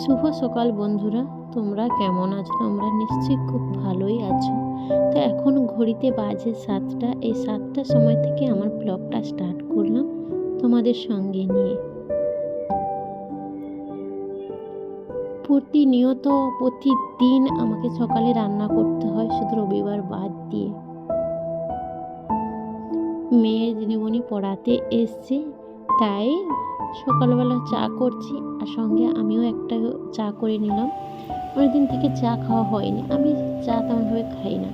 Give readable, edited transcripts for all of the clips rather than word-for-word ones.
শুভ সকাল বন্ধুরা, তোমরা কেমন আছো? তোমরা নিশ্চয়ই খুব ভালোই আছো। তো এখন ঘড়িতে বাজে 7টা। এই 7টার সময় থেকে আমার ব্লগটা স্টার্ট করলাম তোমাদের সঙ্গে নিয়ে। প্রতিদিন আমাকে সকালে রান্না করতে হয়, শুধু রবিবার বাদ দিয়ে। মেয়ের দিদিমণি পড়াতে এসছে, তাই সকালবেলা চা করছি, আর সঙ্গে আমিও একটা চা করে নিলাম। অনেকদিন থেকে চা খাওয়া হয়নি, আমি চা তেমনভাবে খাই না।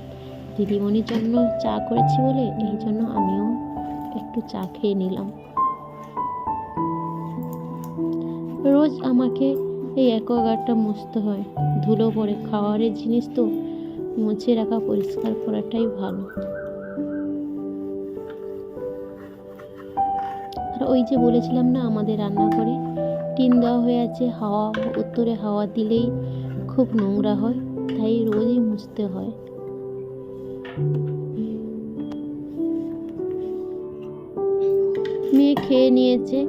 দিদিমণির জন্য চা করেছি বলে এই জন্য আমিও একটু চা খেয়ে নিলাম। রোজ আমাকে এই অ্যাকোয়াগার্ডটা মুছতে হয়, ধুলো পড়ে। খাওয়ারের জিনিস তো মুছে রাখা, পরিষ্কার করাটাই ভালো। আর ওই যে বলেছিলাম না, আমাদের রান্নাঘরে টিন দেওয়া হয়ে আছে, উত্তরে হাওয়া দিলেই খুব নোংরা হয়, তাই রোজই মুছতে হয়। মেয়ে খেয়ে নিয়েছে,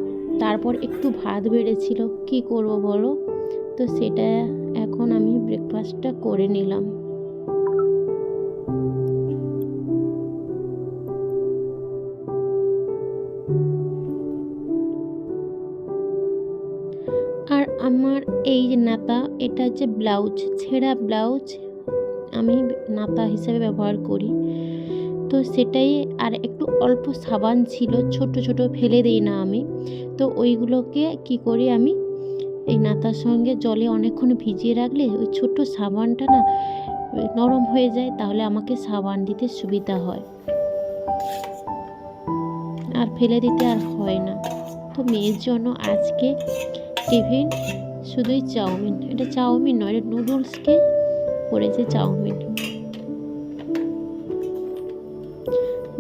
তারপর একটু ভাত বেড়েছিল, কি করব বলো? তো সেটা এখন আমি ব্রেকফাস্টটা করে নিলাম। আর আমার এই যে নাতা, এটা হচ্ছে ব্লাউজ, ছেঁড়া ব্লাউজ আমি নাতা হিসেবে ব্যবহার করি। তো সেটাই, আর একটু অল্প সাবান ছিল, ছোট ছোট ফেলে দিই না আমি। তো ওইগুলোকে কি করি আমি, এই নাতার সঙ্গে জলে অনেকক্ষণ ভিজিয়ে রাখলে ওই ছোট সাবানটা না নরম হয়ে যায়, তাহলে আমাকে সাবান দিতে সুবিধা হয়, আর ফেলে দিতে আর হয় না। তো মেয়ের জন্য আজকে টিফিন শুধুই চাউমিন। এটা চাউমিন নয়, এটা নুডলসকে করেছে চাউমিন।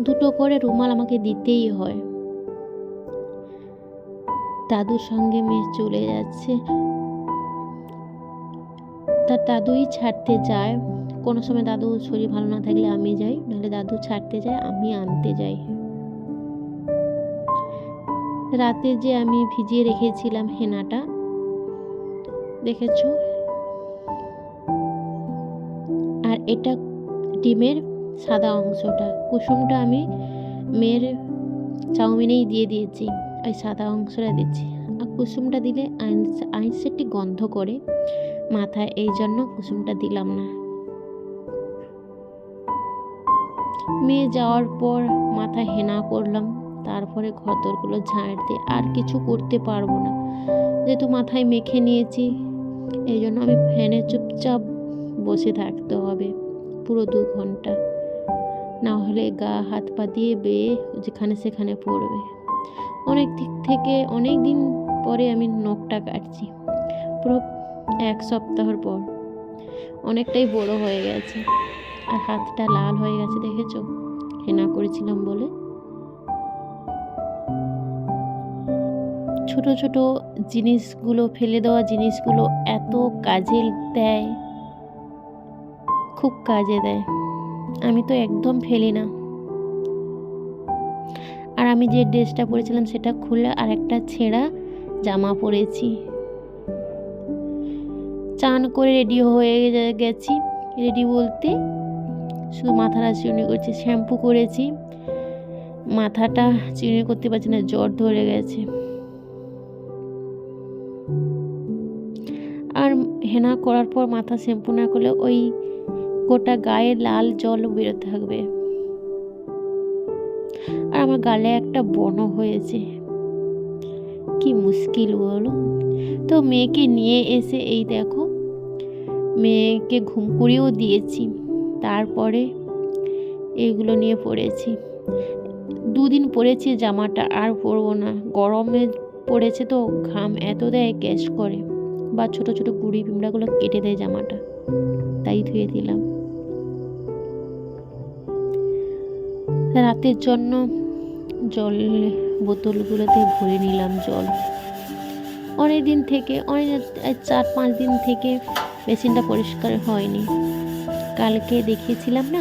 দুটো করে রুমাল আমাকে দিতেই হয়। দাদুর সঙ্গে মেয়ে চলে যাচ্ছে, তার দাদুই ছাড়তে যায়। কোনো সময় দাদু শরীর ভালো না থাকলে আমি যাই, নাহলে দাদু ছাড়তে যায়, আমি আনতে যাই। রাতে যে আমি ভিজিয়ে রেখেছিলাম হেনাটা, দেখেছো? আর এটা ডিমের সাদা অংশটা, কুসুমটা আমি মেয়ের চাউমিনেই দিয়ে দিয়েছি, ওই সাদা অংশটা দিচ্ছি। আর কুসুমটা দিলে আইসেরটি গন্ধ করে মাথায়, এই জন্য কুসুমটা দিলাম না। মেয়ে যাওয়ার পর মাথায় হেনা করলাম, তারপরে ঘরদোরগুলো ঝাড় দিয়ে, আর কিছু করতে পারবো না, যেহেতু মাথায় মেখে নিয়েছি। এই জন্য আমি ফ্যানে চুপচাপ বসে থাকতে হবে পুরো 2 ঘন্টা, না হলে গা হাত পা দিয়ে বেয়ে যেখানে সেখানে পড়বে। অনেক দিন পরে আমি নখটা কাটছি, পুরো 1 সপ্তাহর পর। অনেকটাই বড় হয়ে গেছে, আর হাতটা লাল হয়ে গেছে, দেখেছো? হেনা করেছিলাম বলে। ছোট ছোট জিনিসগুলো, ফেলে দেওয়া জিনিসগুলো এত কাজে দেয়, খুব কাজে দেয়। আমি তো একদম ফেলি না। আর আমি যে ড্রেসটা পরেছিলাম সেটা খুলে আর একটা ছেঁড়া জামা পরেছি। চান করে রেডি হয়ে গেছি, রেডি বলতে শুধু মাথাটা চিরুনি করছি, শ্যাম্পু করেছি, মাথাটা চিরুনি করতে পারছি না, জ্বর ধরে গেছে। আর হেনা করার পর মাথা শ্যাম্পু না করলে ওই গোটা গায়ে লাল জল বেরোতে থাকবে। আর আমার গালে একটা বনও হয়েছে, কি মুশকিল বলো? তো মেয়েকে নিয়ে এসে এই দেখো, মেয়েকে ঘুম করিয়েও দিয়েছি, তারপরে এইগুলো নিয়ে পরেছি। 2 দিন পরেছি জামাটা, আর পরবো না, গরমে পড়েছে তো, ঘাম এত দেয়, গ্যাস করে, বা ছোট ছোট গুঁড়ি পিমড়াগুলো কেটে দেয় জামাটা, তাই ধুয়ে দিলাম। রাতের জন্য জল বোতলগুলোতে ভরে নিলাম জল। অনেক 4-5 দিন থেকে বেসিনটা পরিষ্কার হয়নি। কালকে দেখিয়েছিলাম না,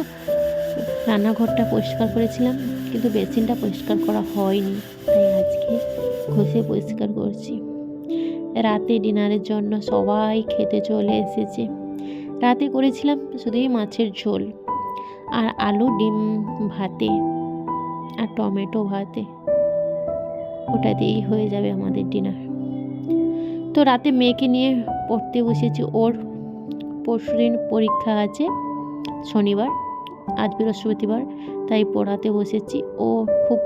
রান্নাঘরটা পরিষ্কার করেছিলাম, কিন্তু বেসিনটা পরিষ্কার করা হয়নি, তাই আজকে ঘষে পরিষ্কার করছি। রাতে ডিনারের জন্য সবাই খেতে চলে এসেছে। রাতে করেছিলাম শুধুই মাছের ঝোল আর আলু ডিম ভাতে আর টমেটো ভাতে, ওটা দিয়েই হয়ে যাবে আমাদের ডিনার। তো রাতে মেয়েকে নিয়ে পড়তে বসেছি, ওর পরশুদিন পরীক্ষা আছে, শনিবার, আজ বৃহস্পতিবার, তাই পড়াতে বসেছি। ও খুব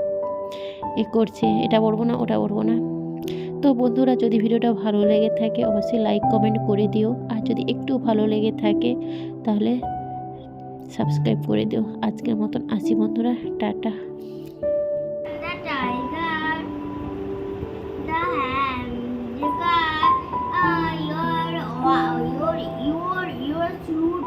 করছে, এটা পড়বো না ওটা পড়বো না। তো বন্ধুরা, যদি ভিডিওটা ভালো লেগে থাকে অবশ্যই লাইক কমেন্ট করে দিও, আর যদি একটু ভালো লেগে থাকে তাহলে সাবস্ক্রাইব করে দিও। আজকের মতন আসি বন্ধুরা, tata. The tiger, the hand, the cat, your suit